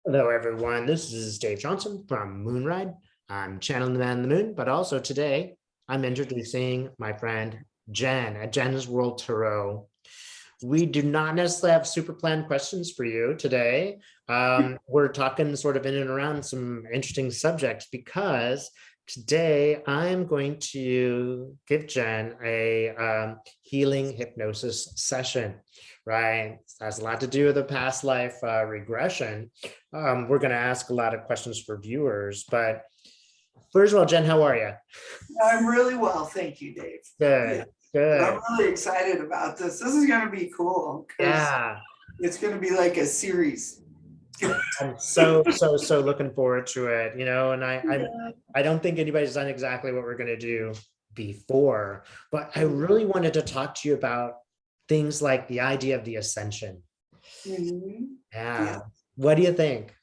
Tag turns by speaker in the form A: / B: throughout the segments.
A: Hello, everyone. This is Dave Johnson from Moonride. I'm channeling the man in the moon, but also today I'm introducing my friend Jen at Jen's World Tarot. We do not necessarily have super planned questions for you today. We're talking sort of in and around some interesting subjects because today I'm going to give Jen a healing hypnosis session, right? It has a lot to do with the past life regression. We're going to ask a lot of questions for viewers, but first of all, Jen, how are you?
B: I'm really well, thank you, Dave. Yeah,
A: Good,
B: I'm
A: good.
B: really excited about this. This is going to be cool because
A: Yeah,
B: it's going to be like a series.
A: I'm so looking forward to it, and
B: Yeah.
A: I don't think anybody's done exactly what we're going to do before, but I really wanted to talk to you about things like the idea of the ascension.
B: Mhm.
A: Yeah.
B: Yeah,
A: What do you think?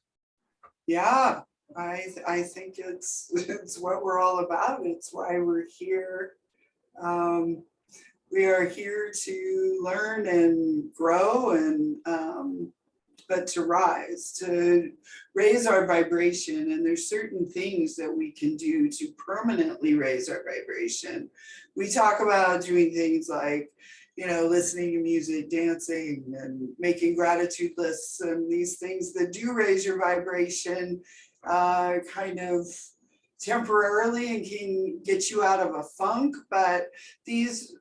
B: yeah. I think it's what we're all about. It's why we're here. Um, we are here to learn and grow and but to rise, to raise our vibration. And there's certain things that we can do to permanently raise our vibration. We talk about doing things like, listening to music, dancing, and making gratitude lists, and these things that do raise your vibration kind of temporarily and can get you out of a funk. But these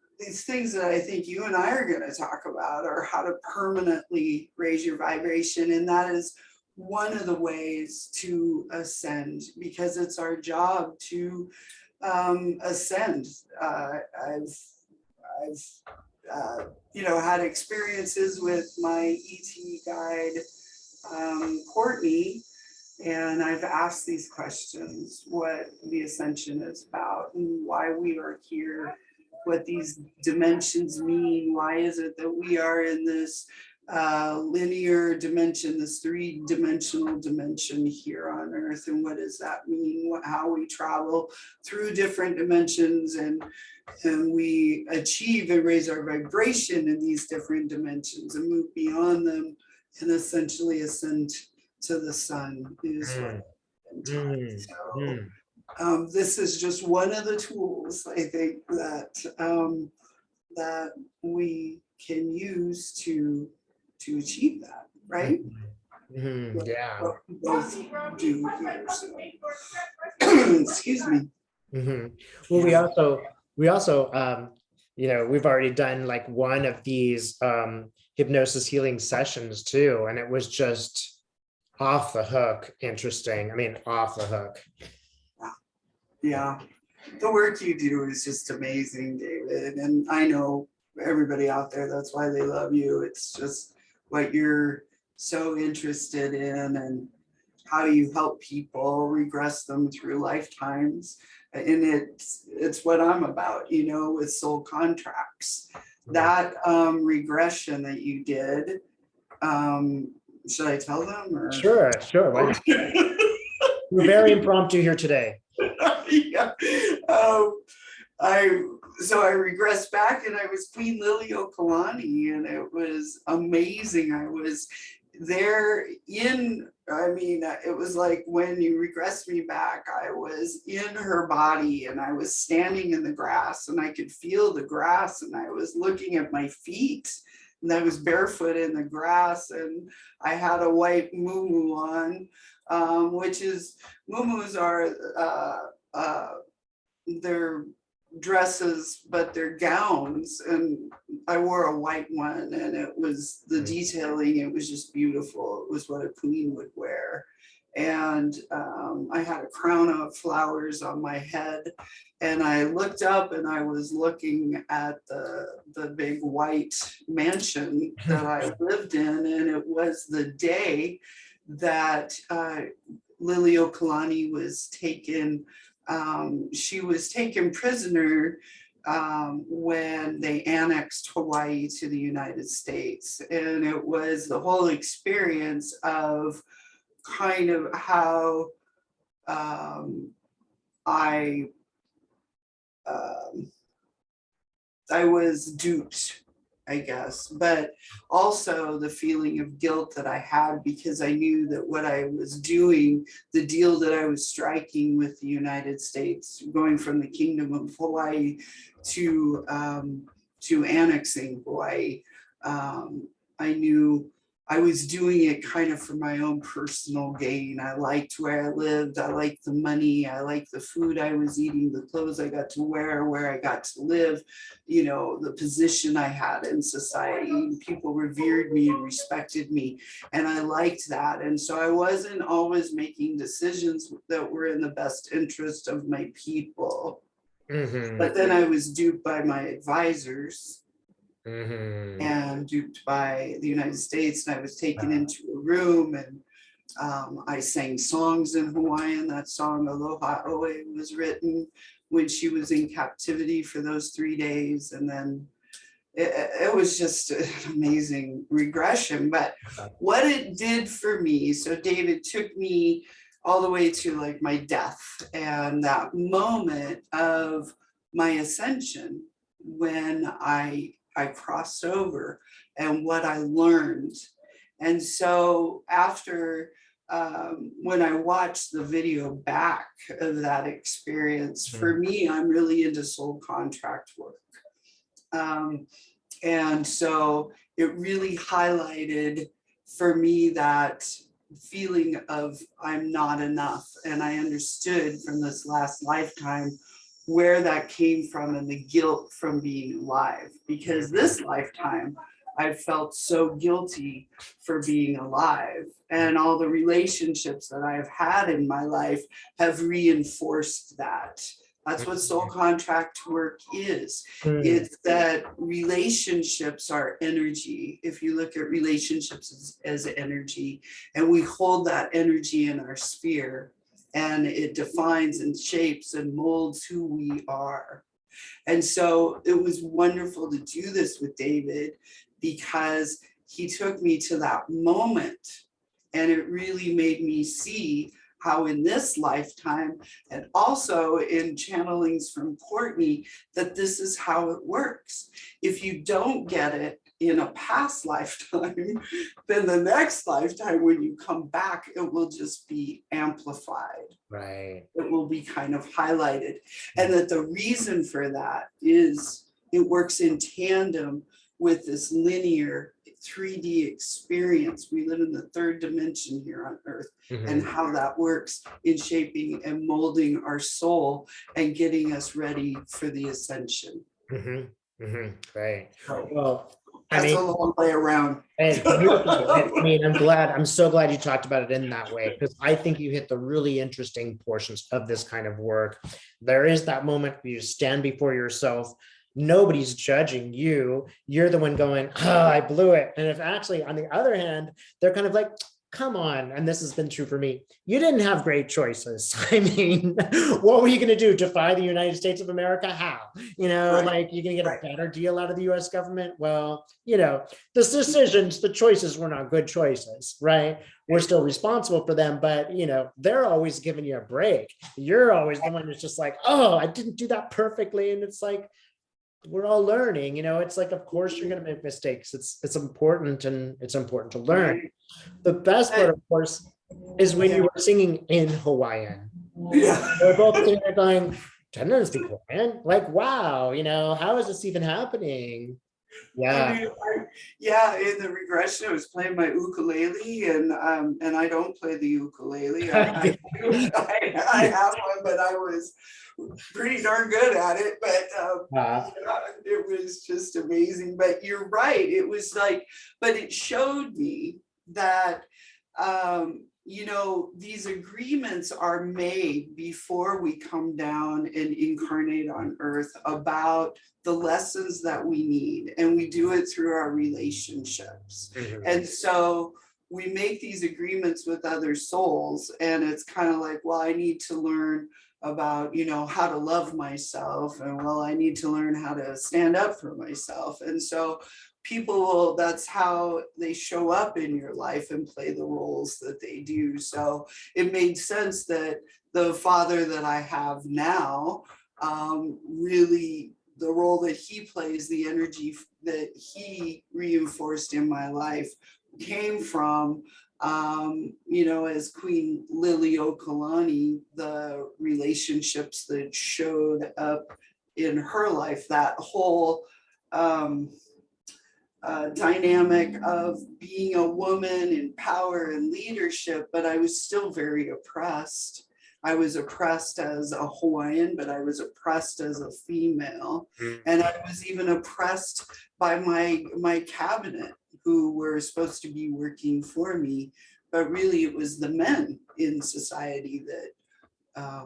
B: things that I think you and I are going to talk about are how to permanently raise your vibration. And that is one of the ways to ascend, because it's our job to ascend. I've had experiences with my ET guide, Courtney, and I've asked these questions: what the ascension is about and why we are here, what these dimensions mean. Why is it that we are in this linear dimension, this three-dimensional dimension here on Earth? And what does that mean? How we travel through different dimensions and we achieve and raise our vibration in these different dimensions and move beyond them and essentially ascend to the sun is what
A: Mm,
B: I've been taught.
A: mm,
B: So
A: mm,
B: this is just one of the tools I think that we can use to achieve that, right?
A: yeah.
B: What we both do here. So. Excuse me.
A: Well,
B: Yeah.
A: we also we've already done like one of these hypnosis healing sessions too, and it was just off the hook interesting. I mean, off the hook.
B: Yeah. The work you do is just amazing, David. And I know everybody out there, that's why they love you. It's just what you're so interested in, and how do you help people regress them through lifetimes. And it's what I'm about, with soul contracts. That regression that you did, should I tell them or?
A: Sure, sure. Why not? We're very impromptu here today.
B: Yeah. Um, I regressed back and I was Queen Liliuokalani, and it was amazing. I was there it was like when you regressed me back, I was in her body and I was standing in the grass and I could feel the grass, and I was looking at my feet and I was barefoot in the grass, and I had a white muumuu on, which is, muumuus are they're dresses, but they're gowns. And I wore a white one, and it was the detailing, it was just beautiful. It was what a queen would wear. And I had a crown of flowers on my head, and I looked up and I was looking at the big white mansion that I lived in, and it was the day that Liliuokalani was taken. She was taken prisoner when they annexed Hawaii to the United States. And it was the whole experience of kind of how I I was duped I guess, but also the feeling of guilt that I had because I knew that what I was doing, the deal that I was striking with the United States, going from the Kingdom of Hawaii to annexing Hawaii, I knew I was doing it kind of for my own personal gain. I liked where I lived. I liked the money. I liked the food I was eating, the clothes I got to wear, where I got to live, you know, the position I had in society. People revered me and respected me. And I liked that. And so I wasn't always making decisions that were in the best interest of my people. But then I was duped by my advisors and duped by the United States. And I was taken into a room and I sang songs in Hawaiian. That song, Aloha Oe, was written when she was in captivity for those 3 days. And then it was just an amazing regression. But what it did for me, so David took me all the way to like my death and that moment of my ascension when I crossed over and what I learned. And so after when I watched the video back of that experience, for me, I'm really into soul contract work. And so it really highlighted for me that feeling of I'm not enough. And I understood from this last lifetime where that came from and the guilt from being alive. Because this lifetime, I felt so guilty for being alive. And all the relationships that I've had in my life have reinforced that. That's what soul contract work is. It's that relationships are energy. If you look at relationships as energy, and we hold that energy in our sphere, and it defines and shapes and molds who we are. And so it was wonderful to do this with David because he took me to that moment, and it really made me see how in this lifetime, and also in channelings from Courtney, that this is how it works. If you don't get it in a past lifetime, then the next lifetime, when you come back, it will just be amplified.
A: Right.
B: It will be kind of highlighted. And that the reason for that is it works in tandem with this linear 3D experience. We live in the third dimension here on Earth, and how that works in shaping and molding our soul and getting us ready for the ascension.
A: Right. Well,
B: That's a long way around.
A: It's beautiful. I mean, I'm so glad you talked about it in that way, because I think you hit the really interesting portions of this kind of work. There is that moment where you stand before yourself. Nobody's judging you. You're the one going, oh, I blew it. And if actually, on the other hand, they're kind of like, come on. And this has been true for me. You didn't have great choices. I mean, what were you going to do? Defy the United States of America? How? You know, like you're going to get a better deal out of the US government? Well, you know, the decisions, the choices were not good choices, right? We're still responsible for them, but you know, they're always giving you a break. You're always the one who's just like, oh, I didn't do that perfectly. And it's like, we're all learning, you know, it's like, of course you're going to make mistakes. It's important, and it's important to learn. The best part, of course, is when you were singing in Hawaiian. We're both sitting there going, I don't speak Hawaiian. Like, wow, you know, how is this even happening? Yeah.
B: I mean, in the regression, I was playing my ukulele, and I don't play the ukulele. I have one, but I was pretty darn good at it. But it was just amazing. But you're right. It was like, but it showed me that you know, these agreements are made before we come down and incarnate on Earth about the lessons that we need, and we do it through our relationships. And so we make these agreements with other souls, and it's kind of like, well, I need to learn about, you know, how to love myself, and well, I need to learn how to stand up for myself. And so people will, that's how they show up in your life and play the roles that they do. So it made sense that the father that I have now, really the role that he plays, the energy that he reinforced in my life came from, you know, as Queen Liliuokalani, the relationships that showed up in her life, that whole dynamic of being a woman in power and leadership, but I was still very oppressed. I was oppressed as a Hawaiian, but I was oppressed as a female. And I was even oppressed by my cabinet, who were supposed to be working for me, but really it was the men in society that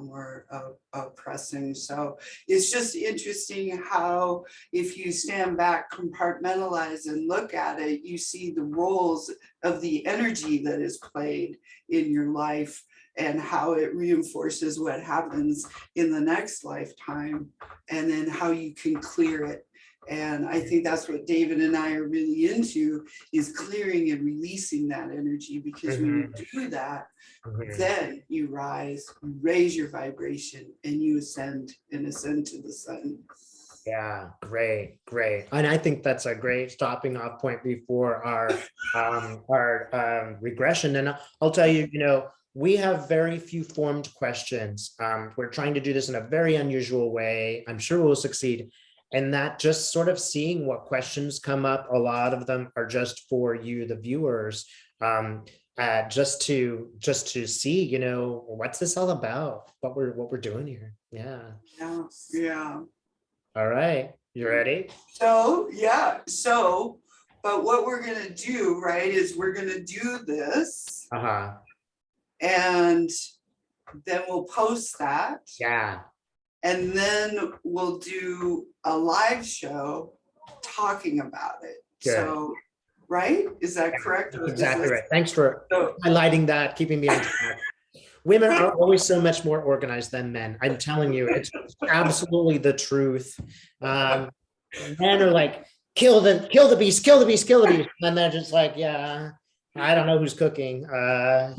B: were oppressing. So it's just interesting how, if you stand back, compartmentalize and look at it, you see the roles of the energy that is played in your life and how it reinforces what happens in the next lifetime, and then how you can clear it. And I think that's what David and I are really into, is clearing and releasing that energy, because when you do that, then you rise, you raise your vibration, and you ascend to the sun.
A: Yeah, great, great. And I think that's a great stopping off point before our regression. And I'll tell you, you know, we have very few formed questions. We're trying to do this in a very unusual way. I'm sure we'll succeed. And that just sort of seeing what questions come up, a lot of them are just for you, the viewers, just to see, you know, what's this all about? What we're doing here. Yeah.
B: Yeah, yeah.
A: All right, you ready?
B: So, yeah, so, but what we're gonna do, right, is we're gonna do this,
A: Uh-huh.
B: and then we'll post that,
A: Yeah.
B: and then we'll do a live show talking about it.
A: Good.
B: So, right? Is that correct?
A: That's exactly right. Thanks for
B: So,
A: highlighting that, keeping me on track. Women are always so much more organized than men. I'm telling you, it's absolutely the truth. Men are like, kill the beast, kill the beast, kill the beast. And they're just like, yeah, I don't know who's cooking.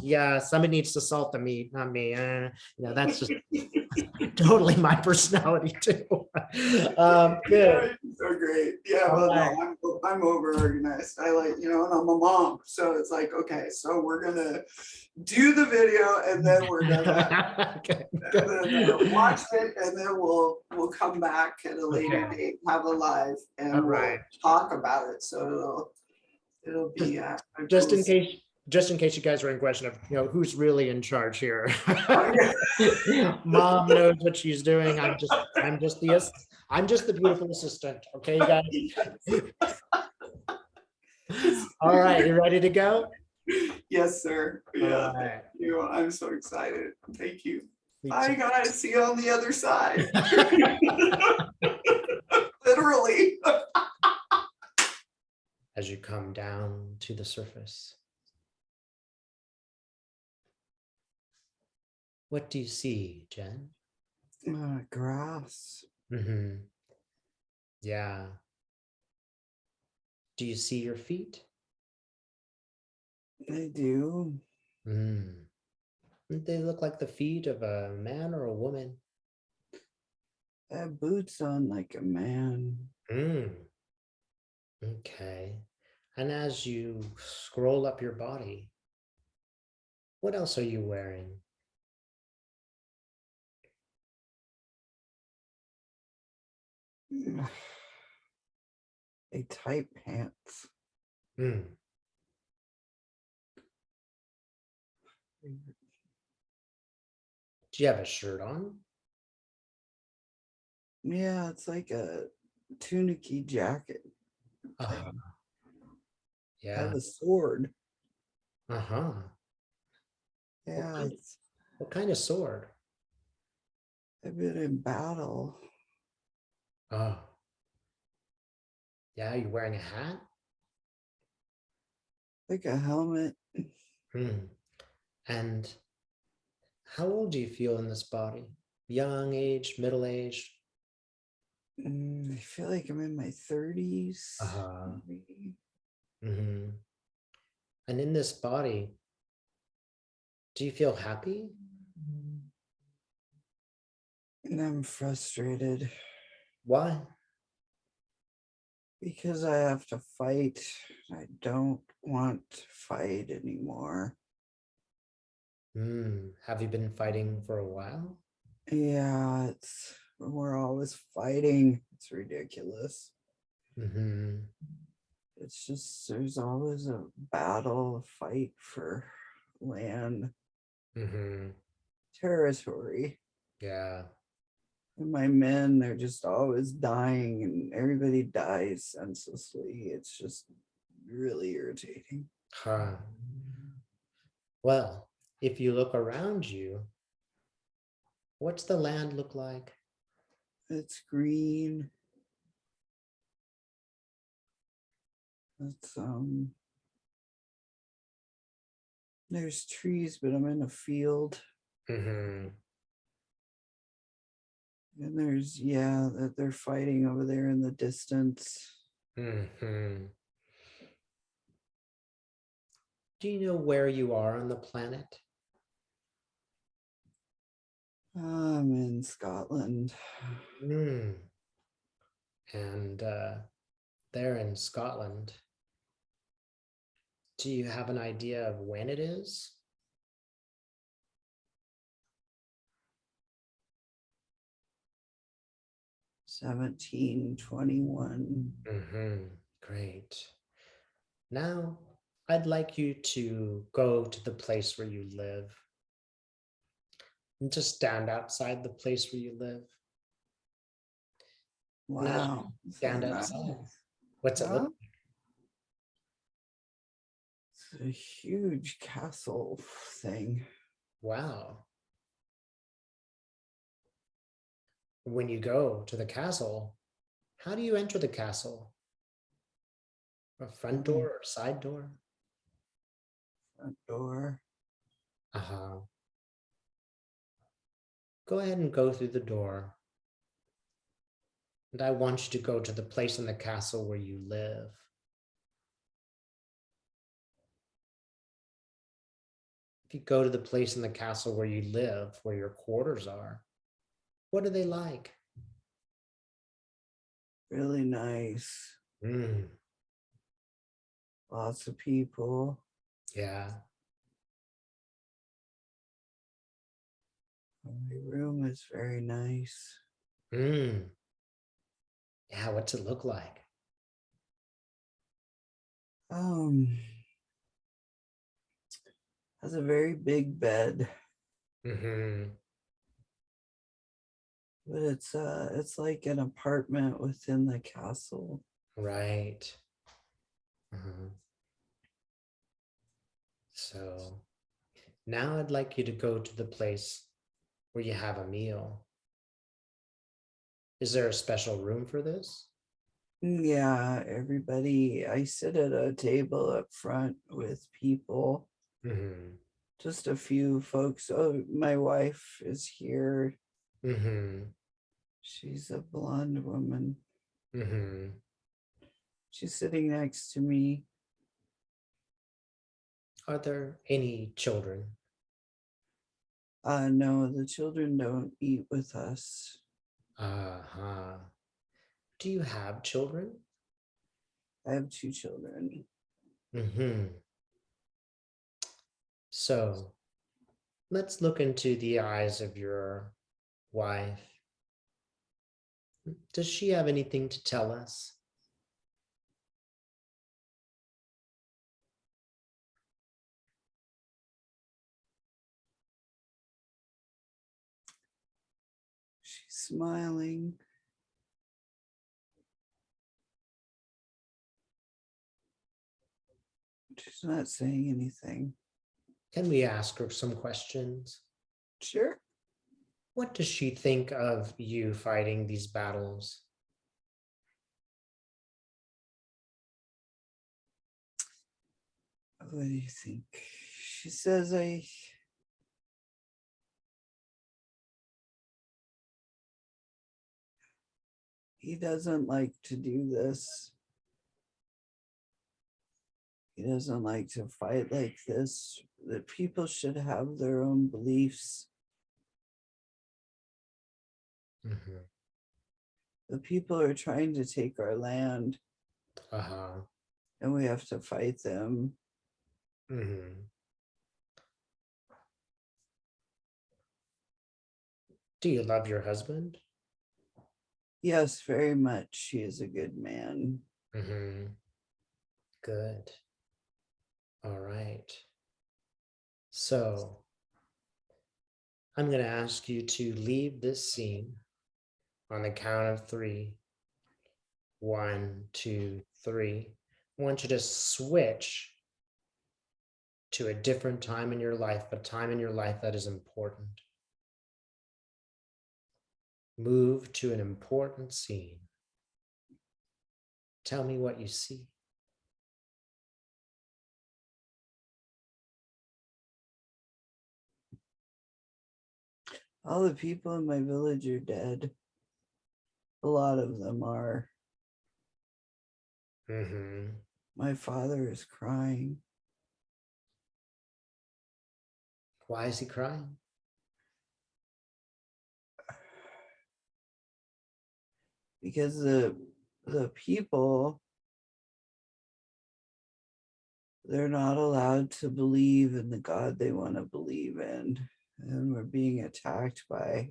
A: Yeah, somebody needs to salt the meat, not me. Yeah, that's just totally my personality too. Good.
B: so great. Yeah, well, no, I'm over organized. I like, you know, and I'm a mom. So it's like, okay, so we're gonna do the video, and then we're gonna
A: Okay,
B: watch it, and then we'll come back at a later date, have a live, and we'll talk about it. So it'll be
A: just in case you guys are in question of, you know, who's really in charge here. Mom knows what she's doing. I'm just the beautiful assistant. Okay, you guys. All right, you ready to go?
B: Yes, sir. Yeah,
A: right.
B: thank you. I'm so excited. Thank you. Bye, guys. See you on the other side. Literally.
A: As you come down to the surface, what do you see, Jen?
B: Grass.
A: Mm-hmm. Yeah. Do you see your feet?
B: I do.
A: They look like the feet of a man or a woman.
B: I have boots on like a man.
A: Okay. And as you scroll up your body, what else are you wearing?
B: A tight pants.
A: Do you have a shirt on?
B: Yeah, it's like a tunicky jacket.
A: Yeah.
B: I have a sword.
A: Uh-huh.
B: Yeah.
A: What kind of sword?
B: I've been in battle.
A: Oh. Yeah, you're wearing a hat?
B: Like a helmet.
A: And how old do you feel in this body? Young age, middle age?
B: I feel like I'm in my 30s.
A: And in this body, do you feel happy?
B: And I'm frustrated.
A: Why?
B: Because I have to fight. I don't want to fight anymore.
A: Have you been fighting for a while?
B: Yeah, we're always fighting. It's ridiculous.
A: Mm-hmm.
B: It's just there's always a battle, a fight for land,
A: Mm-hmm.
B: territory.
A: Yeah.
B: And my men, they're just always dying and everybody dies senselessly. It's just really irritating.
A: Huh. Well, if you look around you, what's the land look like?
B: It's green. It's there's trees, but I'm in a field.
A: Mm-hmm.
B: And there's that they're fighting over there in the distance.
A: Mm-hmm. Do you know where you are on the planet?
B: I'm in Scotland.
A: Mm. And there in Scotland, do you have an idea of when it is?
B: 1721.
A: Mm-hmm. Great. Now, I'd like you to go to the place where you live and just stand outside the place where you live. And as you
B: Wow. So
A: stand
B: nice.
A: outside, what's it look
B: Huh?
A: like?
B: It's a huge castle thing.
A: Wow. When you go to the castle, how do you enter the castle? A front door or side door?
B: Front door.
A: Uh-huh. Go ahead and go through the door. And I want you to go to the place in the castle where you live. If you go to the place in the castle where you live, where your quarters are, what are they like?
B: Really nice.
A: Mm,
B: Lots of people.
A: yeah.
B: My room is very nice.
A: Mm, yeah. What's it look like?
B: Um, has a very big bed,
A: Mm-hmm.
B: but it's like an apartment within the castle.
A: Right. Uh-huh. So now I'd like you to go to the place where you have a meal. Is there a special room for this?
B: Yeah, everybody. I sit at a table up front with people,
A: Mm-hmm.
B: just a few folks. Oh, my wife is here.
A: Mm-hmm.
B: She's a blonde woman.
A: Mm-hmm.
B: She's sitting next to me.
A: Are there any children?
B: No, the children don't eat with us.
A: Uh-huh. Do you have children?
B: I have two children.
A: Mm-hmm. So let's look into the eyes of your wife. Does she have anything to tell us?
B: She's smiling. She's not saying anything.
A: Can we ask her some questions?
B: Sure.
A: What does she think of you fighting these battles?
B: What do you think? She says he doesn't like to do this. He doesn't like to fight like this. That people should have their own beliefs.
A: Mhm.
B: The people are trying to take our land.
A: Uh-huh.
B: and we have to fight them.
A: Hmm. Do you love your husband?
B: Yes, very much. He is a good man.
A: Hmm. Good. All right. So I'm going to ask you to leave this scene on the count of three. 1, 2, 3. I want you to switch to a different time in your life, a time in your life that is important. Move to an important scene. Tell me what you see.
B: All the people in my village are dead. A lot of them are.
A: Mm-hmm.
B: My father is crying
A: Why is he crying?
B: because the people, they're not allowed to believe in the God they want to believe in. And we're being attacked by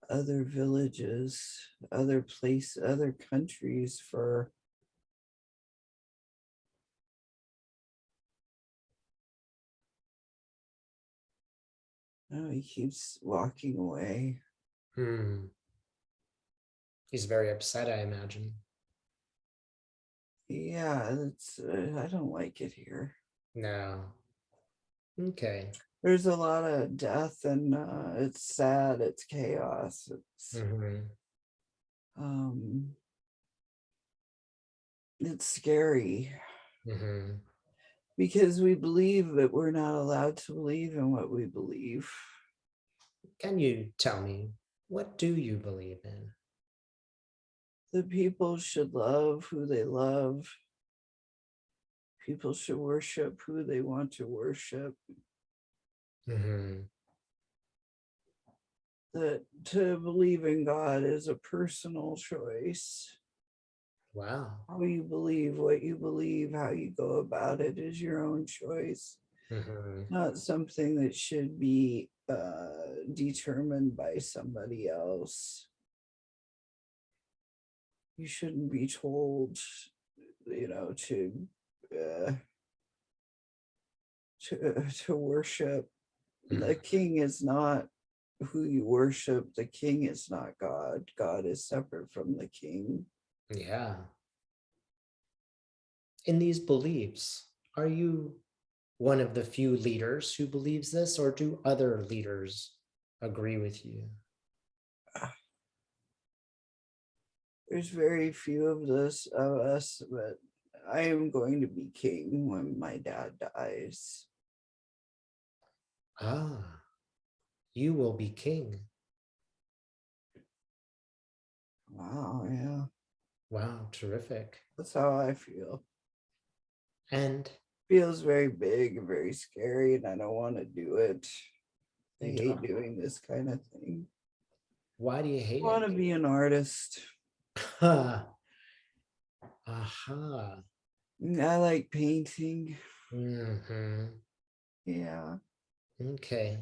B: other villages, other places, other countries for oh, he keeps walking away.
A: Hmm. He's very upset, I imagine.
B: Yeah, it's I don't like it here.
A: No. Okay.
B: There's a lot of death and it's sad, it's chaos.
A: Mm-hmm.
B: Um it's scary
A: Mm-hmm.
B: because we believe that we're not allowed to believe in what we believe.
A: Can you tell me, what do you believe in?
B: The people should love who they love. People should worship who they want to worship.
A: Mm-hmm.
B: That to believe in God is a personal choice.
A: Wow.
B: How you believe, what you believe, how you go about it is your own choice,
A: Mm-hmm.
B: not something that should be determined by somebody else. You shouldn't be told, uh, to worship. The king is not who you worship. The king is not God. God is separate from the king.
A: Yeah. In these beliefs, are you one of the few leaders who believes this, or do other leaders agree with you?
B: There's very few of us, but I am going to be king when my dad dies.
A: Ah, you will be king.
B: Wow, yeah.
A: Wow, terrific.
B: That's how I feel.
A: And
B: Feels very big and very scary, and I don't want to do it. I
A: you
B: hate
A: don't.
B: doing this kind of thing.
A: Why do you
B: I
A: hate
B: want
A: it?
B: to be an artist.
A: Ha. Aha.
B: I like painting.
A: Mm-hmm.
B: Yeah.
A: Okay.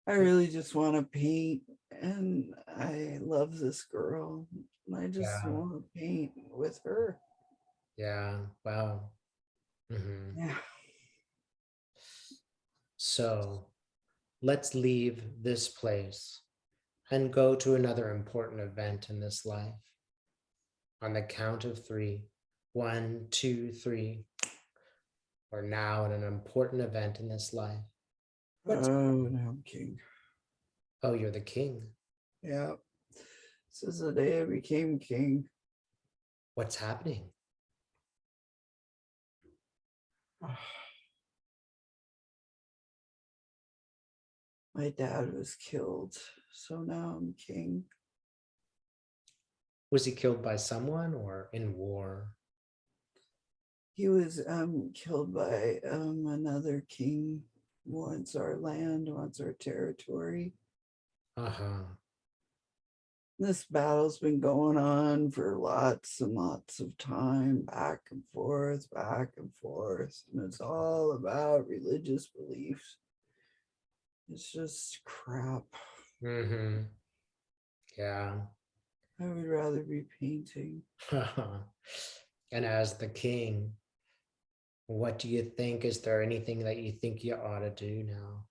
B: I really just want to paint, and I love this girl. And I just
A: Yeah.
B: want to paint with her.
A: Yeah. Wow. Mm-hmm.
B: Yeah.
A: So let's leave this place and go to another important event in this life. On the count of three. 1, 2, 3. We're now at an important event in this life. What's
B: Oh, now I'm king.
A: Oh, you're the king.
B: Yeah. This is the day I became king.
A: What's happening?
B: My dad was killed, so now I'm king.
A: Was he killed by someone or in war?
B: He was killed by another king. Wants our land, wants our territory.
A: Uh-huh.
B: This battle's been going on for lots and lots of time, back and forth, back and forth. And it's all about religious beliefs. It's just crap.
A: Mm-hmm. Yeah.
B: I would rather be painting.
A: And as the king, what do you think? Is there anything that you think you ought to do now?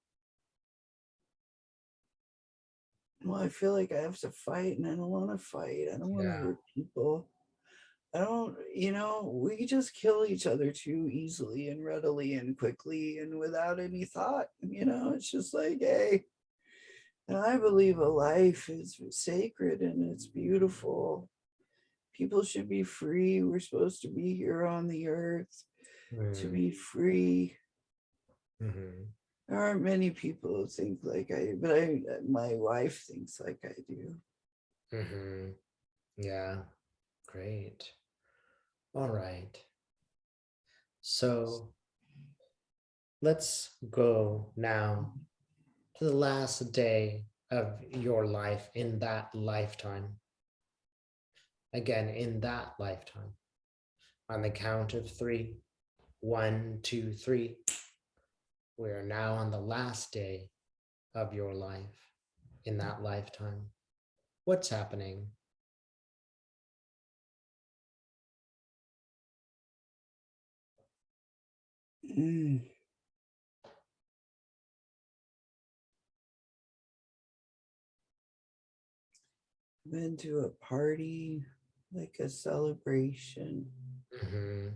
B: Well, I feel like I have to fight and I don't want to fight. I don't want to
A: Yeah.
B: hurt people. I don't, we just kill each other too easily and readily and quickly and without any thought. It's just like, hey, and I believe a life is sacred and it's beautiful. People should be free. We're supposed to be here on the earth to be free.
A: Mm-hmm.
B: There aren't many people who think like my wife thinks like I do.
A: Mm-hmm. Yeah. Great. All right. So let's go now to the last day of your life in that lifetime. Again, in that lifetime. On the count of three. 1, 2, 3. We are now on the last day of your life in that lifetime. What's happening?
B: Mm. Been to a party, like a celebration.
A: Mm-hmm.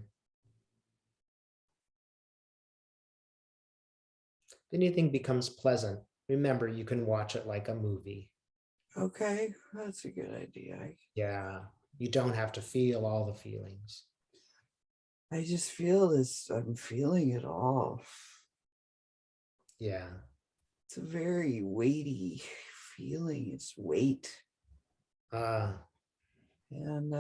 A: Anything becomes pleasant. Remember, you can watch it like a movie.
B: Okay, that's a good idea.
A: Yeah, you don't have to feel all the feelings.
B: I just feel this, I'm feeling it all.
A: Yeah.
B: It's a very weighty feeling. It's weight.
A: Uh,
B: And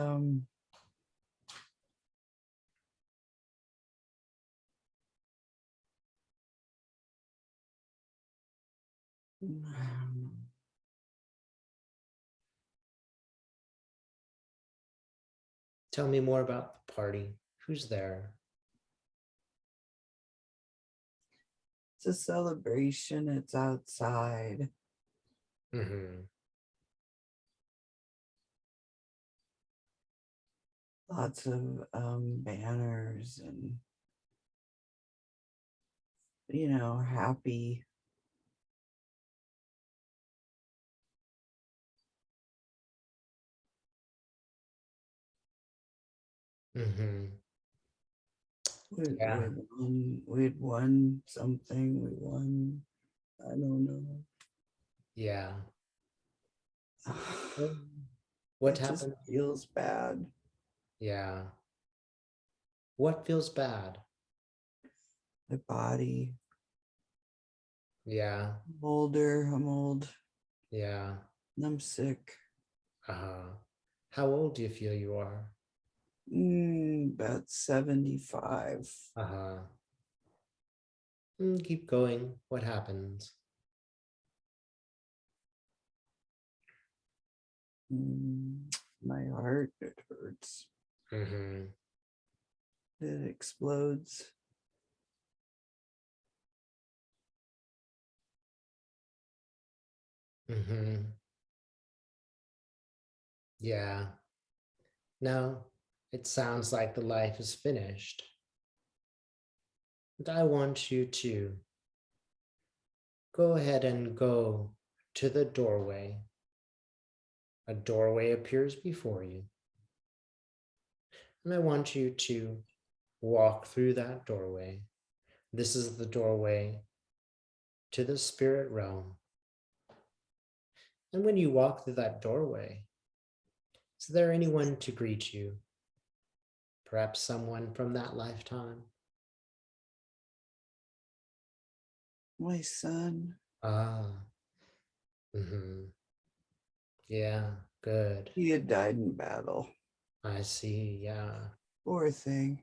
A: Tell me more about the party. Who's there?
B: it's a celebration. It's outside.
A: Mm-hmm.
B: Lots of banners and happy.
A: Mm-hmm.
B: We
A: Yeah.
B: we we'd won something. We won. I don't know.
A: Yeah. Well, what
B: It just
A: happened?
B: feels bad.
A: Yeah. What feels bad?
B: My body.
A: Yeah.
B: I'm older. I'm old.
A: Yeah.
B: And I'm sick.
A: Uh-huh. How old do you feel you are?
B: About 75.
A: Uh-huh. Keep going. What happens?
B: My heart, it hurts.
A: Mm-hmm.
B: It explodes.
A: Mm-hmm. Yeah. Now, it sounds like the life is finished. And I want you to go ahead and go to the doorway. A doorway appears before you. And I want you to walk through that doorway. This is the doorway to the spirit realm. And when you walk through that doorway, is there anyone to greet you? Perhaps someone from that lifetime?
B: My son,
A: Ah, mm-hmm. Yeah, good.
B: he had died in battle.
A: I see. Yeah.
B: Poor thing.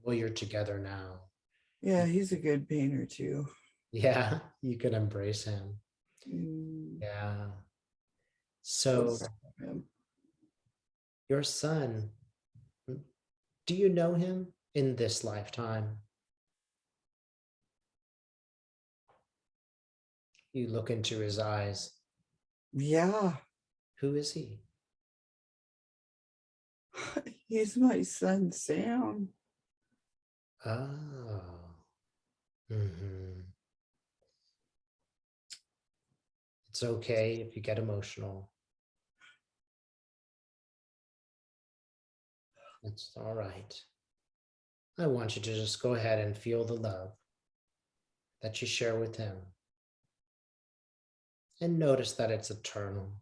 A: Well, you're together now.
B: Yeah, he's a good painter too.
A: Yeah, you can embrace him.
B: Mm,
A: Yeah. So
B: him.
A: your son, do you know him in this lifetime? You look into his eyes.
B: Yeah,
A: Who is he?
B: he's my son, Sam.
A: Oh. Mhm. It's okay if you get emotional. It's all right. I want you to just go ahead and feel the love that you share with him. And notice that it's eternal.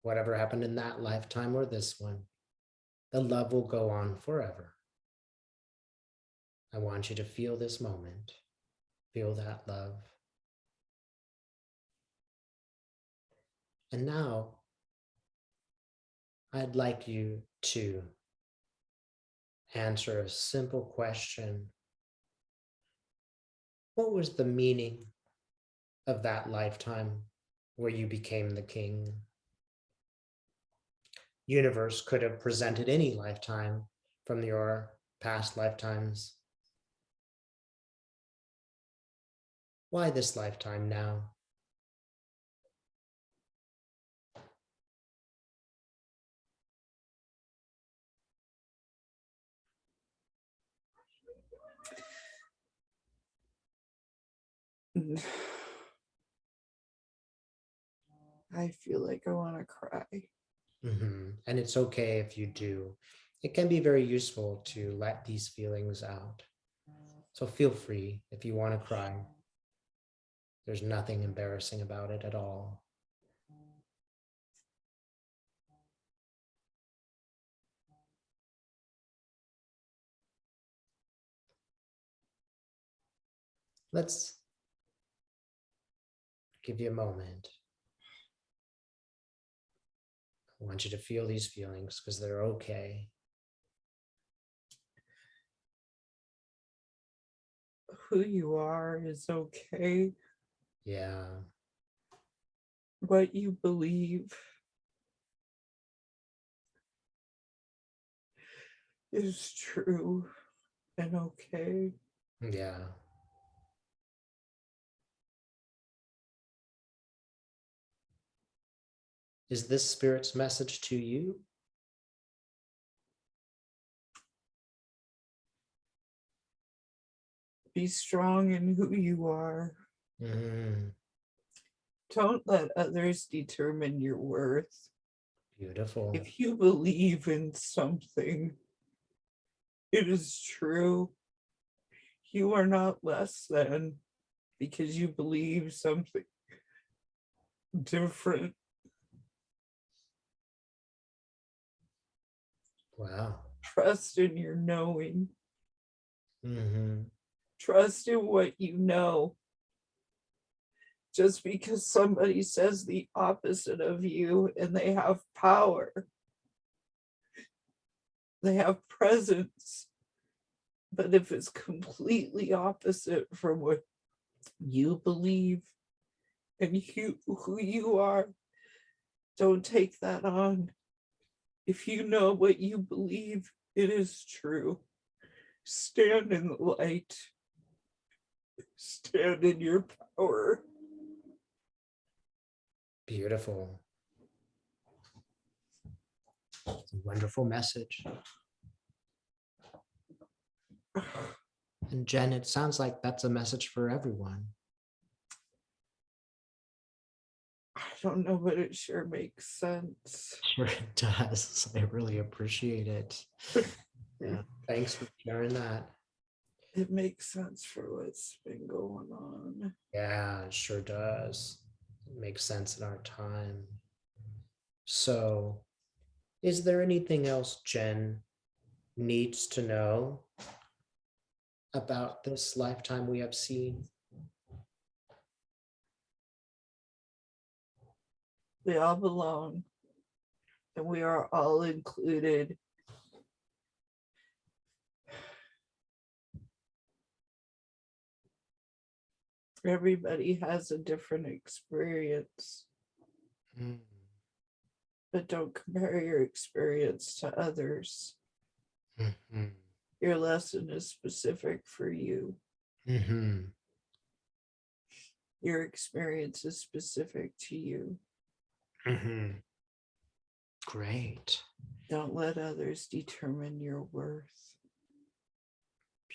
A: Whatever happened in that lifetime or this one, the love will go on forever. I want you to feel this moment. Feel that love. And now, I'd like you to answer a simple question. What was the meaning of that lifetime where you became the king? Universe could have presented any lifetime from your past lifetimes. Why this lifetime now?
B: I feel like I want to cry.
A: And it's okay if you do. It can be very useful to let these feelings out. So feel free if you want to cry. There's nothing embarrassing about it at all. Let's give you a moment. I want you to feel these feelings because they're okay.
B: Who you are is okay.
A: Yeah.
B: What you believe is true and okay.
A: Yeah. Is this spirit's message to you?
B: Be strong in who you are.
A: Mm,
B: Don't let others determine your worth.
A: beautiful.
B: If you believe in something, it is true. You are not less than because you believe something different.
A: Wow.
B: Trust in your knowing.
A: Mm-hmm.
B: Trust in what you know. Just because somebody says the opposite of you and they have power, they have presence. But if it's completely opposite from what you believe and who you are, don't take that on. If you know what you believe, it is true. Stand in the light. Stand in your power.
A: Beautiful. It's a wonderful message. And Jen, it sounds like that's a message for everyone.
B: I don't know, but it sure makes sense.
A: Sure it does. I really appreciate it. Yeah, thanks for sharing that.
B: It makes sense for what's been going on.
A: Yeah, it sure does. It makes sense in our time. So, is there anything else Jen needs to know about this lifetime we have seen?
B: We all belong and we are all included. Everybody has a different experience.
A: Mm,
C: but don't compare your experience to others.
A: mhm,
C: Your lesson is specific for you.
A: mhm,
C: Your experience is specific to you.
A: mhm. Great.
C: Don't let others determine your worth.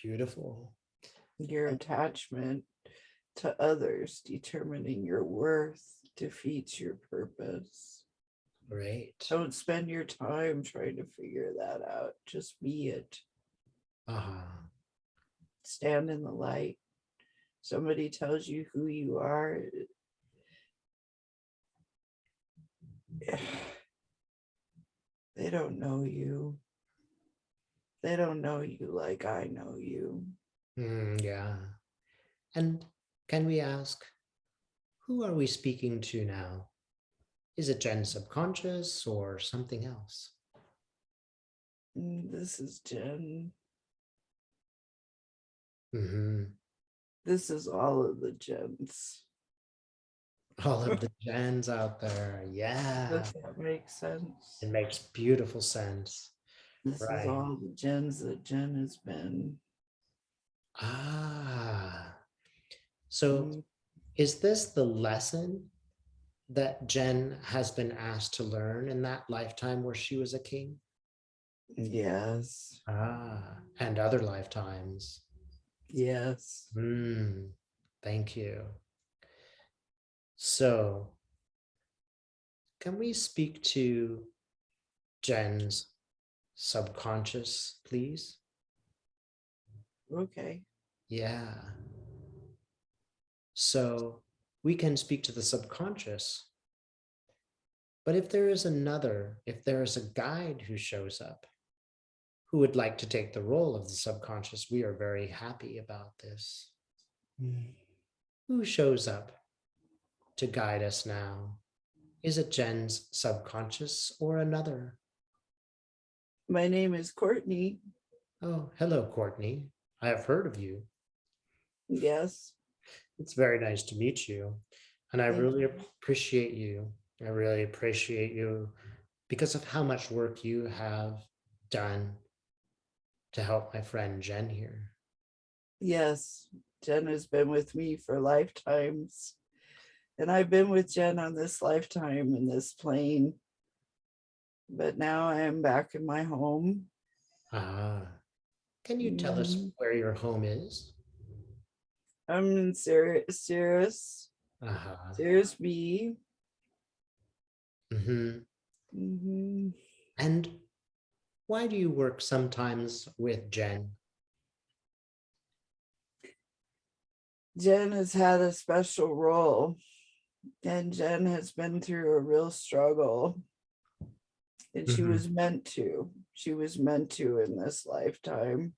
A: Beautiful.
C: Your attachment to others determining your worth defeats your purpose.
A: Great.
C: Don't spend your time trying to figure that out. Just be it.
A: Uh-huh.
C: Stand in the light. Somebody tells you who you are. They don't know you. They don't know you like I know you.
A: Yeah. And can we ask, who are we speaking to now? Is it Jen's subconscious or something else?
C: This is Jen.
A: Hmm.
C: This is all of the gens.
A: All of the Jens out there. Yeah.
C: Does that make sense?
A: It makes beautiful sense.
C: This is
A: Right.
C: all the gens that Jen has been.
A: Ah. So
C: Mm,
A: is this the lesson that Jen has been asked to learn in that lifetime where she was a king?
C: yes.
A: Ah, and other lifetimes.
C: Yes.
A: Thank you. So, can we speak to Jen's subconscious, please?
C: Okay.
A: Yeah. So, we can speak to the subconscious. But if there is a guide who shows up who would like to take the role of the subconscious, we are very happy about this.
C: Mm.
A: Who shows up to guide us now? Is it Jen's subconscious or another?
C: My name is Courtney.
A: Oh, hello, Courtney. I have heard of you.
C: Yes.
A: It's very nice to meet you. And I
C: Thank
A: really
C: you.
A: appreciate you. I really appreciate you because of how much work you have done to help my friend Jen here.
C: Yes. Jen has been with me for lifetimes. And I've been with Jen on this lifetime in this plane. But now I am back in my home.
A: Ah, can you tell us
C: Mhm.
A: where your home is?
C: I'm in Cirrus,
A: Uh-huh.
C: Cirrus B.
A: Hmm.
C: Mhm.
A: And why do you work sometimes with Jen?
C: Jen has had a special role, and Jen has been through a real struggle. And she
A: Mhm.
C: was meant to. She was meant to in this lifetime.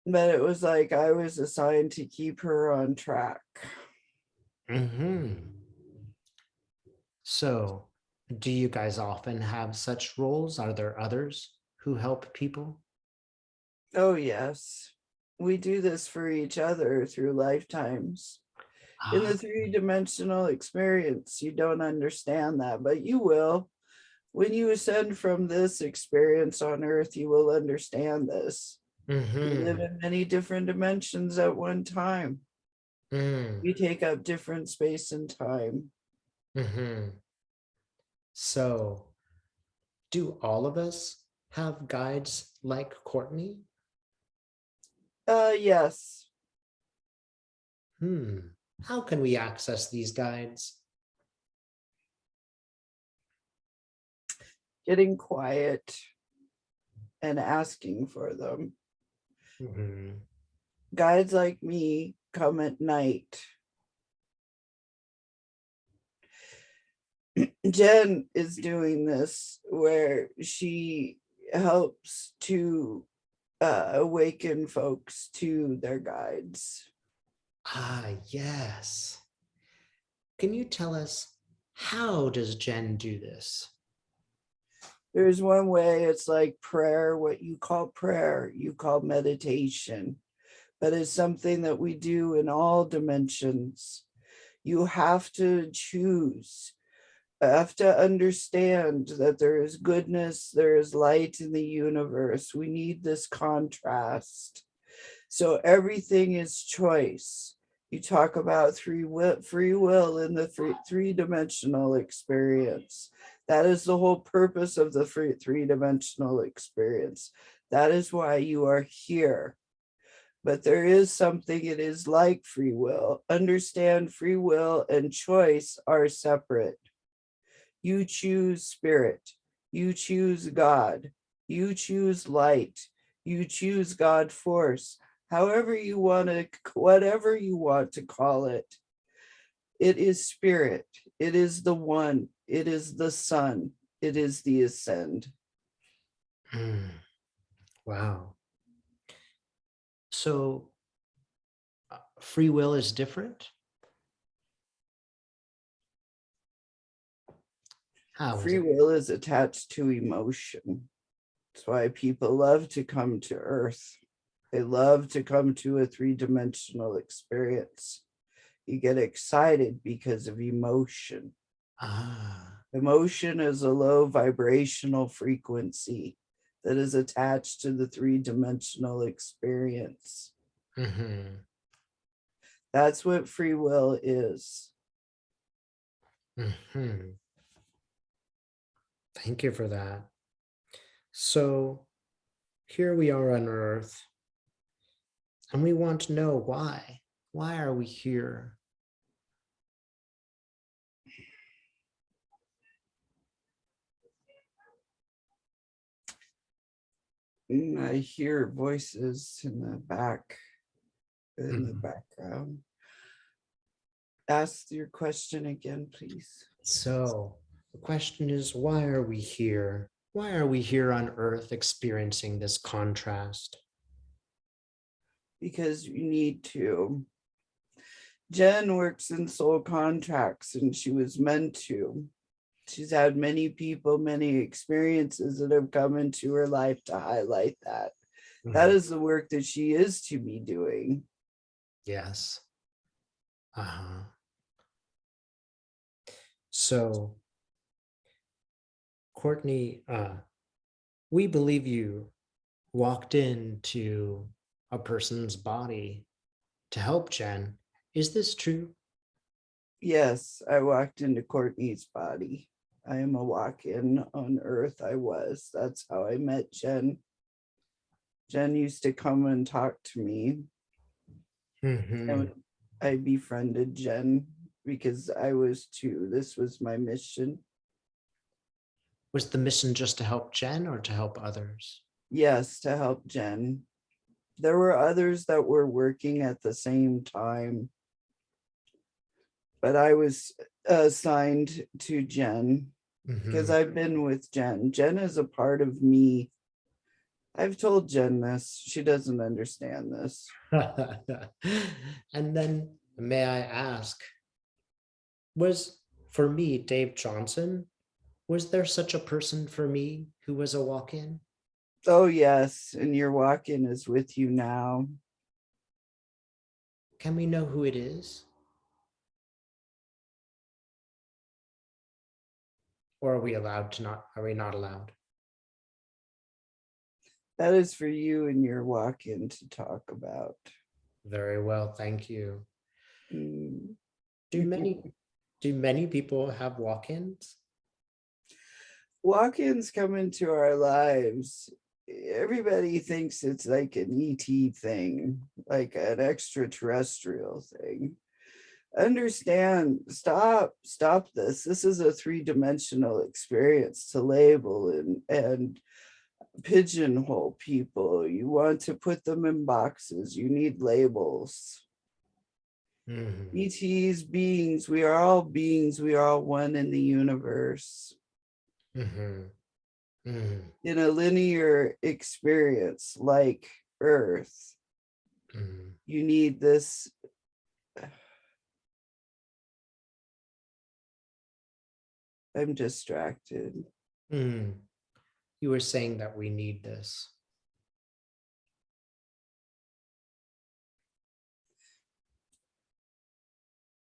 C: But it was like I was assigned to keep her on track.
A: Mhm. So, do you guys often have such roles? Are there others who help people?
C: Oh, yes. We do this for each other through lifetimes. In the
A: Ah,
C: three-dimensional experience, you don't understand that, but you will. When you ascend from this experience on earth, you will understand this. We live
A: mm-hmm,
C: in many different dimensions at one time.
A: mm,
C: We take up different space and time.
A: mm-hmm. So, do all of us have guides like Courtney?
C: Yes,
A: Hmm. How can we access these guides?
C: getting quiet and asking for them.
A: Mhm.
C: Guides like me come at night. Jen is doing this where she helps to awaken folks to their guides.
A: Ah, yes. Can you tell us how does Jen do this?
C: There's one way, it's like prayer, what you call prayer, you call meditation, but it's something that we do in all dimensions. You have to choose have to understand that there is goodness, there is light in the universe. We need this contrast. So everything is choice. You talk about free will in the three-dimensional experience. That is the whole purpose of the three-dimensional experience. That is why you are here. But there is something, it is like free will. Understand free will and choice are separate. You choose spirit. You choose God. You choose light. You choose God force. However you want to, whatever you want to call it. It is spirit. It is the one. It is the sun. It is the ascend.
A: Wow. So free will is different? How is
C: Free
A: it?
C: will is attached to emotion. That's why people love to come to Earth. They love to come to a three-dimensional experience. You get excited because of emotion.
A: Ah,
C: Emotion is a low vibrational frequency that is attached to the three-dimensional experience.
A: mhm,
C: That's what free will is.
A: mhm. Thank you for that. So here we are on Earth, and we want to know why. Why are we here?
C: I hear voices in the background. Ask your question again, please.
A: So the question is, why are we here? Why are we here on Earth experiencing this contrast?
C: Because you need to. Jen works in soul contracts and she was meant to. She's had many people, many experiences that have come into her life to highlight that. That is the work that she is to be doing.
A: Yes. Uh-huh. So, Courtney, we believe you walked into a person's body to help Jen. Is this true?
C: Yes, I walked into Courtney's body. I am a walk-in on Earth. I was. That's how I met Jen. Jen used to come and talk to me. And I befriended Jen because I was too. This was my mission.
A: Was the mission just to help Jen or to help others?
C: Yes, to help Jen. There were others that were working at the same time, but I was assigned to Jen because I've been with Jen. Jen is a part of me. I've told Jen this. She doesn't understand this.
A: And then may I ask, was for me, Dave Johnson, was there such a person for me who was a walk-in?
C: Oh, yes. And your walk-in is with you now.
A: Can we know who it is? Or are we allowed to not, are we not allowed?
C: That is for you and your walk-in to talk about.
A: Very well, thank you.
C: Mm.
A: Do many people have walk-ins?
C: Walk-ins come into our lives. Everybody thinks it's like an ET thing, like an extraterrestrial thing. Understand, stop this. This is a three-dimensional experience to label and pigeonhole people. You want to put them in boxes. You need labels. ETs, beings, we are all beings. We are all one in the universe. In a linear experience like Earth, you need this. I'm distracted.
A: You were saying that we need this.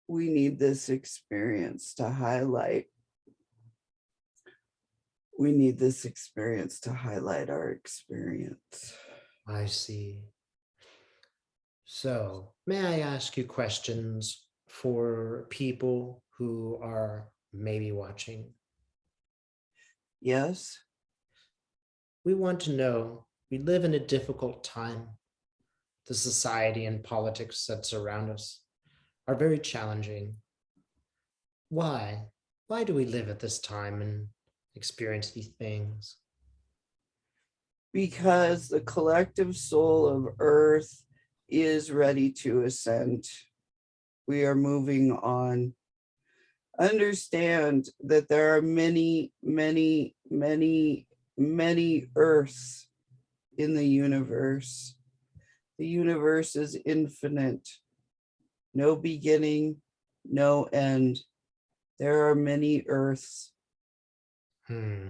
C: We need this experience to highlight We need this experience to highlight our experience.
A: I see. So, may I ask you questions for people who are maybe watching?
C: Yes,
A: We want to know we live in a difficult time. The society and politics that surround us are very challenging. Why? Why do we live at this time and experience these things?
C: because the collective soul of Earth is ready to ascend. We are moving on. Understand that there are many, many, many, many Earths in the universe. The universe is infinite, no beginning, no end. There are many Earths.
A: Hmm.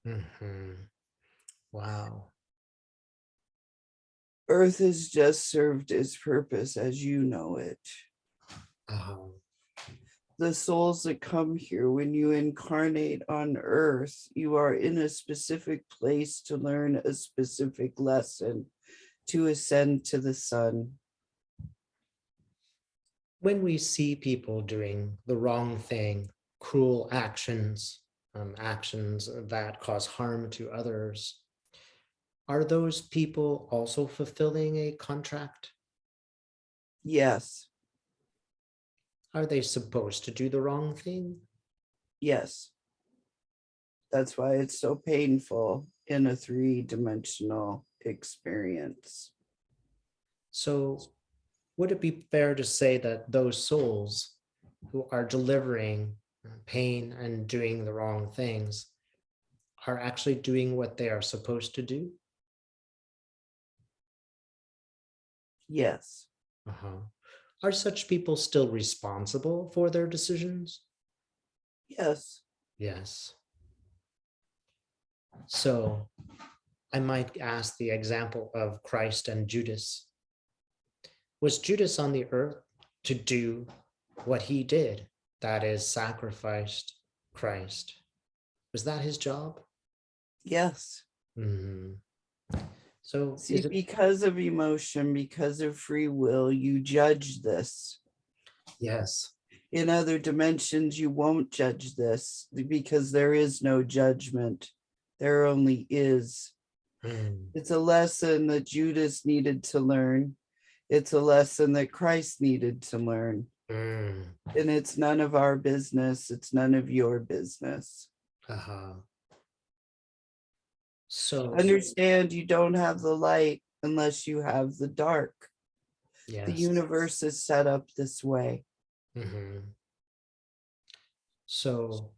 A: Hmm. Wow.
C: Earth has just served its purpose as you know it.
A: Oh.
C: The souls that come here, when you incarnate on Earth, you are in a specific place to learn a specific lesson, to ascend to the sun.
A: When we see people doing the wrong thing, cruel actions that cause harm to others, are those people also fulfilling a contract?
C: Yes,
A: Are they supposed to do the wrong thing?
C: yes. That's why it's so painful in a three-dimensional experience.
A: So, would it be fair to say that those souls who are delivering pain and doing the wrong things are actually doing what they are supposed to do?
C: Yes,
A: Uh-huh. Are such people still responsible for their decisions?
C: yes.
A: Yes. So I might ask the example of Christ and Judas. Was Judas on the earth to do what he did? That is, sacrificed Christ. Was that his job?
C: Yes.
A: Mhm. So
C: See,
A: is it?
C: because of emotion, because of free will, you judge this.
A: Yes.
C: In other dimensions, you won't judge this because there is no judgment. There only is.
A: Mm,
C: It's a lesson that Judas needed to learn. It's a lesson that Christ needed to learn.
A: mm,
C: And it's none of our business. It's none of your business.
A: uh-huh. So
C: Understand you don't have the light unless you have the dark. The
A: yes.
C: universe is set up this way.
A: Mhm. So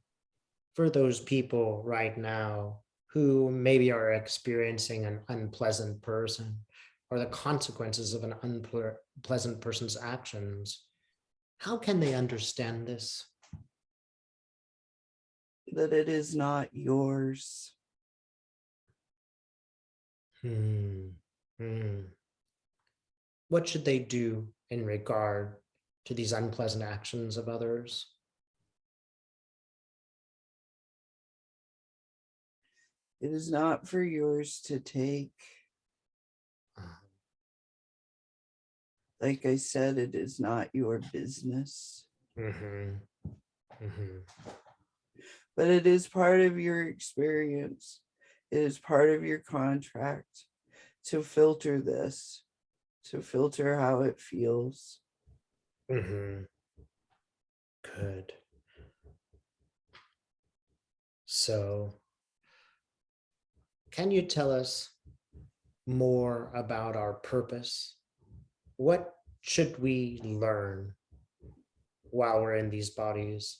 A: for those people right now who maybe are experiencing an unpleasant person or the consequences of an unpleasant person's actions, how can they understand this?
C: That it is not yours.
A: Hmm. Hmm. What should they do in regard to these unpleasant actions of others?
C: It is not for yours to take. Like I said, it is not your business,
A: Mm-hmm. Mm-hmm.
C: but it is part of your experience. It is part of your contract to filter this, to filter how it feels.
A: Mm-hmm. Good. So, can you tell us more about our purpose? What should we learn while we're in these bodies?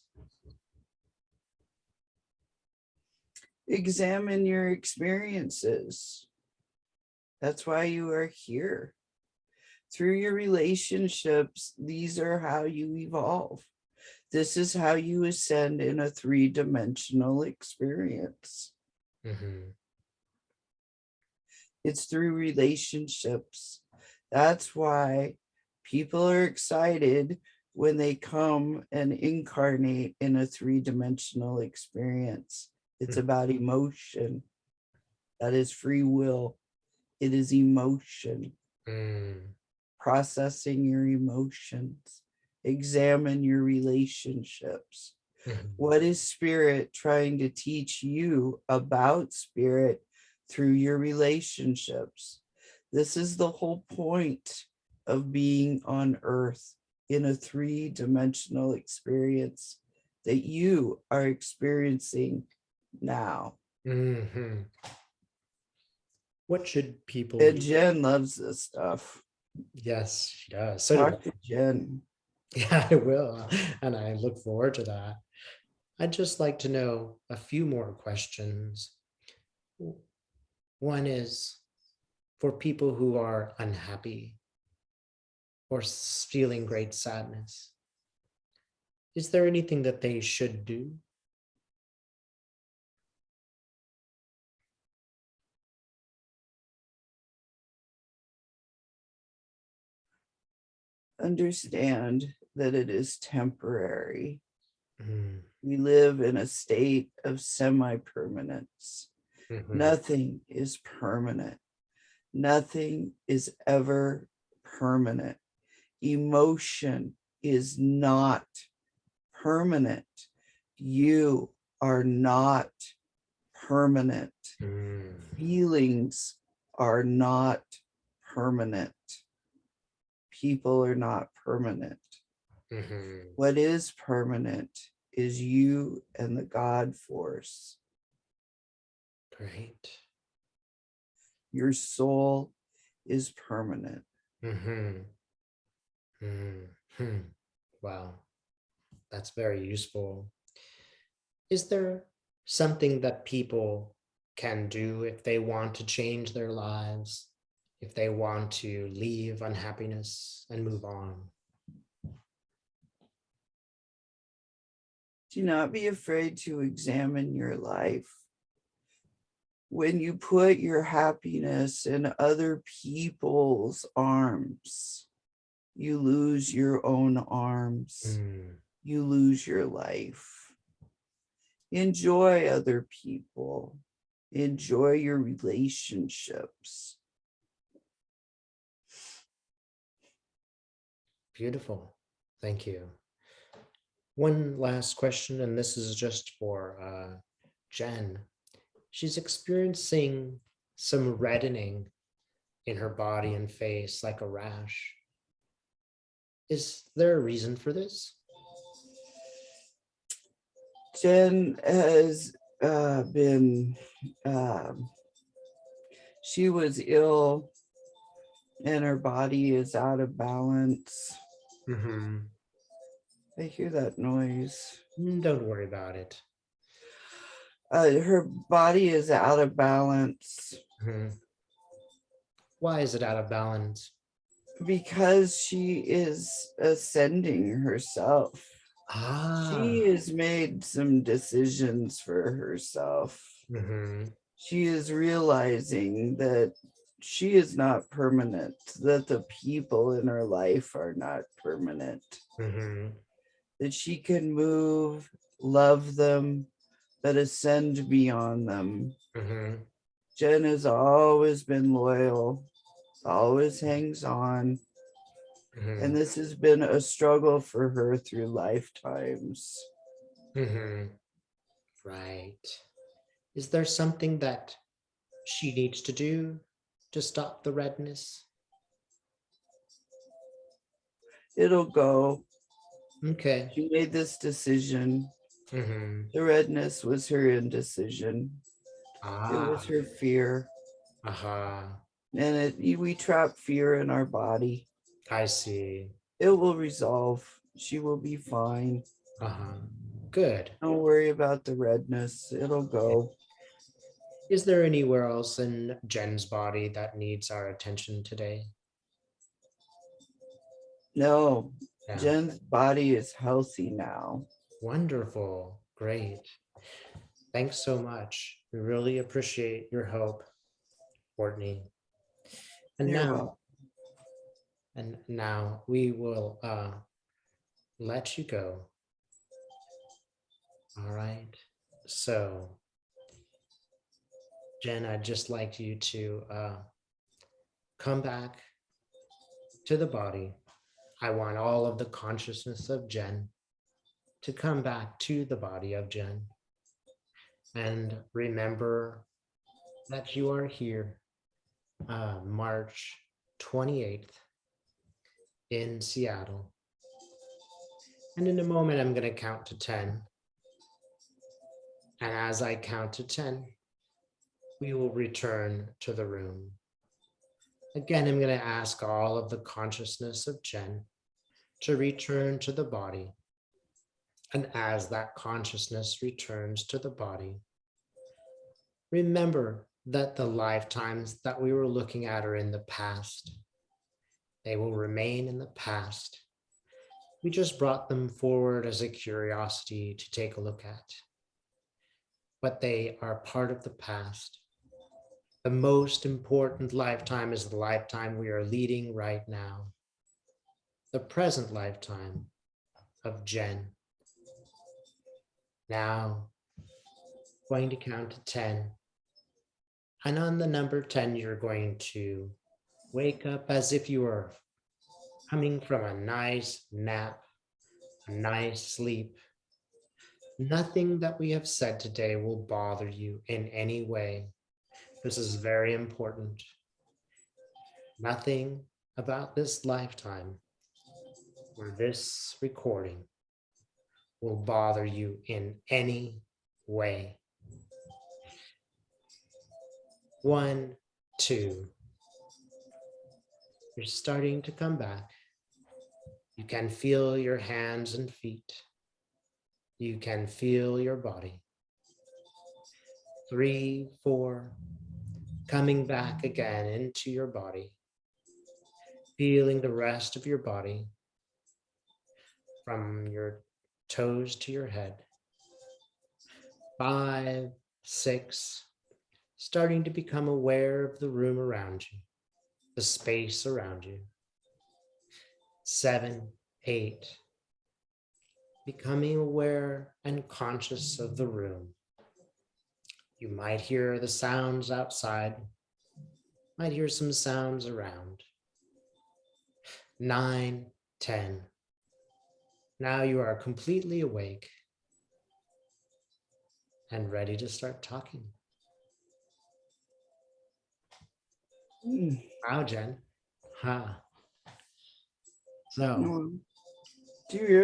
C: Examine your experiences. That's why you are here. Through your relationships, these are how you evolve. This is how you ascend in a three-dimensional experience.
A: Mm-hmm.
C: It's through relationships. That's why people are excited when they come and incarnate in a three-dimensional experience. It's about emotion. That is free will. It is emotion. Processing your emotions. Examine your relationships. What is spirit trying to teach you about spirit through your relationships? This is the whole point of being on earth in a three-dimensional experience that you are experiencing now.
A: What should people
C: And
A: do?
C: Jen loves this stuff.
A: Yes, she does. So do
C: Talk to Jen.
A: yeah, I will. And I look forward to that. I'd just like to know a few more questions. One is for people who are unhappy or feeling great sadness. Is there anything that they should do?
C: Understand that it is temporary.
A: Mm,
C: We live in a state of semi-permanence. Nothing is permanent. Nothing is ever permanent. Emotion is not permanent. You are not permanent. Feelings are not permanent. People are not permanent. What is permanent is you and the God force.
A: Great.
C: Your soul is permanent.
A: Wow, that's very useful. Is there something that people can do if they want to change their lives, if they want to leave unhappiness and move on?
C: Do not be afraid to examine your life. When you put your happiness in other people's arms, you lose your own arms. You lose your life. Enjoy other people. Enjoy your relationships.
A: Beautiful. Thank you. One last question, and this is just for Jen. She's experiencing some reddening in her body and face, like a rash. Is there a reason for this?
C: Jen has she was ill and her body is out of balance. I hear that noise.
A: Don't worry about it.
C: Her body is out of balance.
A: Why is it out of balance?
C: Because she is ascending herself. She has made some decisions for herself. She is realizing that she is not permanent, that the people in her life are not permanent, that she can move, love them, but ascend beyond them. Jen has always been loyal, always hangs on. And this has been a struggle for her through lifetimes.
A: Right. Is there something that she needs to do to stop the redness?
C: It'll go.
A: Okay.
C: She made this decision. The redness was her indecision. It was her fear. And we trap fear in our body.
A: I see.
C: It will resolve. She will be fine.
A: Good.
C: Don't worry about the redness. It'll go.
A: Is there anywhere else in Jen's body that needs our attention today?
C: No,
A: Yeah.
C: Jen's body is healthy now.
A: Wonderful. Great. Thanks so much. We really appreciate your help, Courtney. And
C: You're
A: now,
C: welcome.
A: we will let you go. All right. So Jen, I'd just like you to come back to the body. I want all of the consciousness of Jen to come back to the body of Jen. And remember that you are here March 28th in Seattle. And in a moment, I'm going to count to 10. And as I count to 10, we will return to the room. Again, I'm going to ask all of the consciousness of Jen to return to the body. And as that consciousness returns to the body, remember that the lifetimes that we were looking at are in the past. They will remain in the past. We just brought them forward as a curiosity to take a look at. But they are part of the past. The most important lifetime is the lifetime we are leading right now. The present lifetime of Jen. Now, going to count to 10. And on the number 10, you're going to wake up as if you were coming from a nice nap, a nice sleep. Nothing that we have said today will bother you in any way. This is very important. Nothing about this lifetime or this recording will bother you in any way. 1, 2. You're starting to come back. You can feel your hands and feet. You can feel your body. 3, 4. Coming back again into your body. Feeling the rest of your body from your toes to your head. 5, 6. Starting to become aware of the room around you, the space around you. 7, 8. Becoming aware and conscious of the room. You might hear the sounds outside, might hear some sounds around. 9, 10. Now you are completely awake and ready to start talking. Wow, Jen. Huh. So,
C: Do you